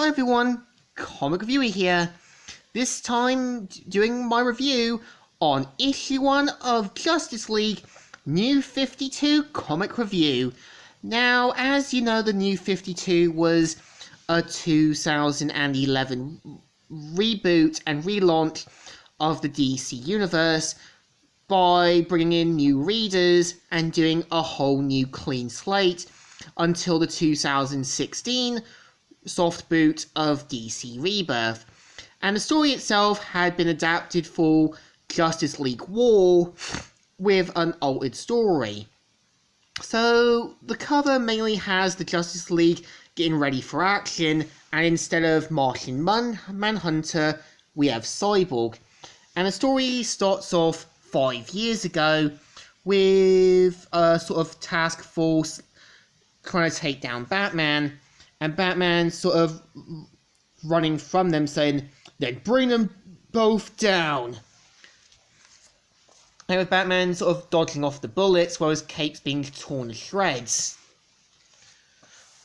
Hi everyone, Comic Reviewer here. This time doing my review on issue 1 of Justice League New 52 Comic Review. Now, as you know, the New 52 was a 2011 reboot and relaunch of the DC Universe by bringing in new readers and doing a whole new clean slate until the 2016 soft boot of DC Rebirth. And the story itself had been adapted for Justice League War with an altered story. So the cover mainly has the Justice League getting ready for action, and instead of Martian Manhunter, we have Cyborg. And the story starts off 5 years ago with a sort of task force trying to take down Batman, and Batman sort of running from them saying, "Then bring them both down." And with Batman sort of dodging off the bullets while his cape's being torn to shreds.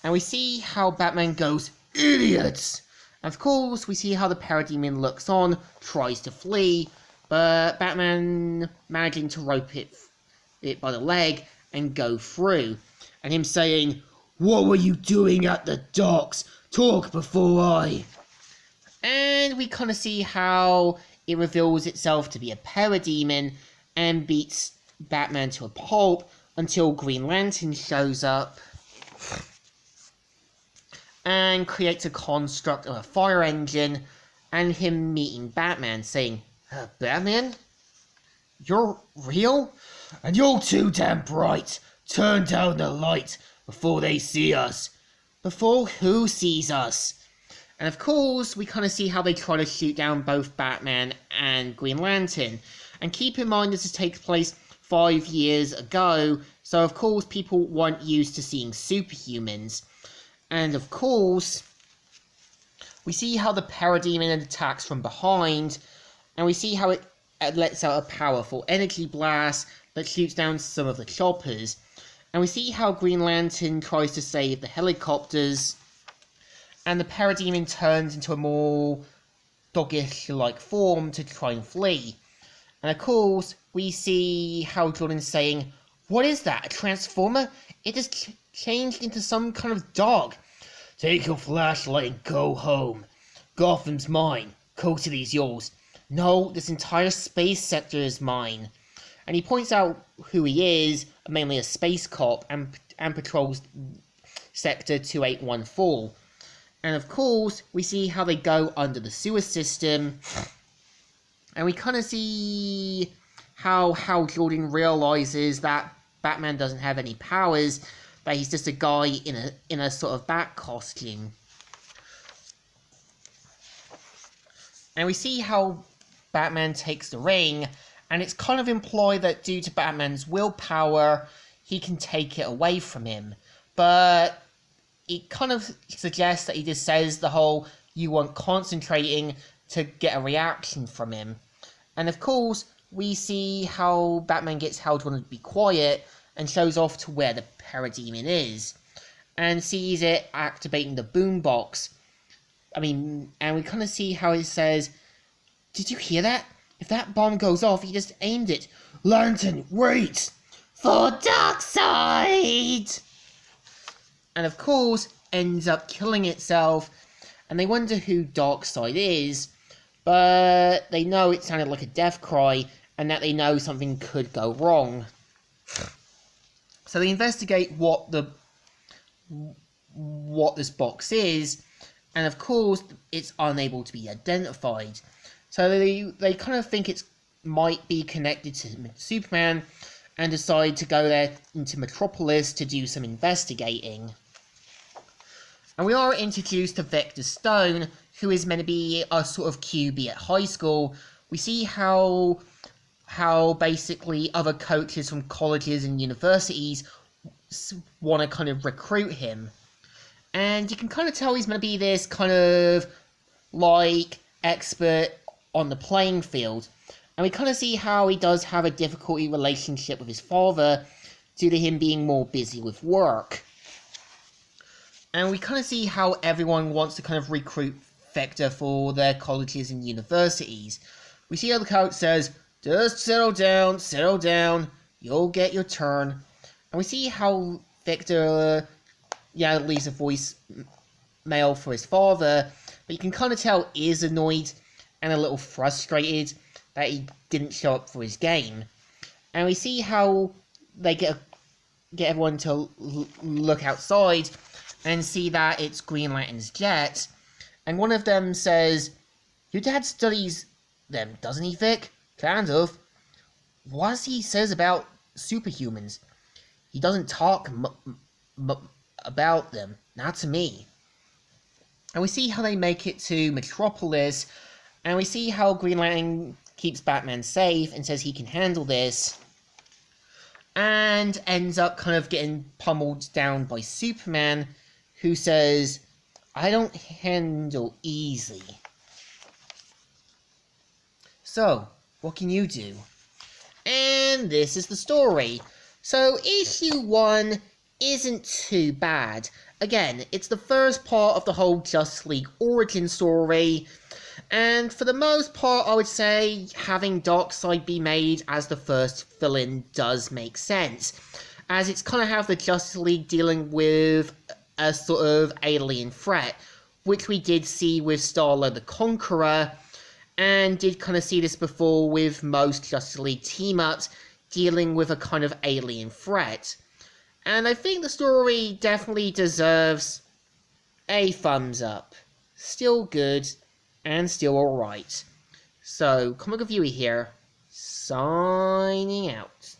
And we see how Batman goes, "Idiots!" And of course, we see how the Parademon looks on, tries to flee, but Batman managing to rope it by the leg and go through. And him saying, "What were you doing at the docks? Talk before I..." And we kind of see how it reveals itself to be a Parademon and beats Batman to a pulp until Green Lantern shows up and creates a construct of a fire engine, and him meeting Batman saying, "Batman? You're real? And you're too damn bright. Turn down the light before they see us." Before who sees us? And of course, we kind of see how they try to shoot down both Batman and Green Lantern. And keep in mind, this takes place 5 years ago, so of course people weren't used to seeing superhumans. And of course, we see how the Parademon attacks from behind, and we see how it lets out a powerful energy blast that shoots down some of the choppers. And we see how Green Lantern tries to save the helicopters, and the Parademon turns into a more doggish-like form to try and flee. And of course, we see how Jordan's saying, "What is that, a transformer? It has changed into some kind of dog. Take your flashlight and go home. Gotham's mine. Coast City's yours. No, this entire space sector is mine." And he points out who he is, mainly a space cop, and patrols Sector 2814. And of course, we see how they go under the sewer system, and we kind of see how Hal Jordan realizes that Batman doesn't have any powers, that he's just a guy in a sort of bat costume. And we see how Batman takes the ring, and it's kind of implied that due to Batman's willpower, he can take it away from him. But it kind of suggests that he just says the whole, "you weren't concentrating," to get a reaction from him. And of course, we see how Batman gets Hal Jordan to be quiet and shows off to where the Parademon is, and sees it activating the boombox. And we kind of see how it says, "Did you hear that? If that bomb goes off, he just aimed it. Lantern, wait! For Darkseid!" And of course, ends up killing itself, and they wonder who Darkseid is, but they know it sounded like a death cry, and that they know something could go wrong. So they investigate what this box is, and of course, it's unable to be identified. So they kind of think it might be connected to Superman, and decide to go there into Metropolis to do some investigating. And we are introduced to Vector Stone, who is meant to be a sort of QB at high school. We see how basically other coaches from colleges and universities want to kind of recruit him. And you can kind of tell he's meant to be this kind of like expert on the playing field. And we kind of see how he does have a difficulty relationship with his father due to him being more busy with work. And we kind of see how everyone wants to kind of recruit Vector for their colleges and universities. We see how the character says, just settle down, you'll get your turn. And we see how Vector, leaves a voice mail for his father, but you can kind of tell he is annoyed and a little frustrated that he didn't show up for his game. And we see how they get everyone to look outside and see that it's Green Lantern's jet. And one of them says, your dad studies them, doesn't he, Vic? Kind of. What does he says about superhumans? He doesn't talk about them, not to me. And we see how they make it to Metropolis, and we see how Green Lantern keeps Batman safe and says he can handle this, and ends up kind of getting pummeled down by Superman, who says, I don't handle easy. So, what can you do? And this is the story. So, issue 1 isn't too bad. Again, it's the first part of the whole Justice League origin story, and for the most part, I would say having Darkseid be made as the first villain does make sense, as it's kind of how the Justice League dealing with a sort of alien threat, which we did see with Starlord the Conqueror, and did kind of see this before with most Justice League team-ups dealing with a kind of alien threat. And I think the story definitely deserves a thumbs up. Still good, and still alright. So, Comic Reviewer here, signing out.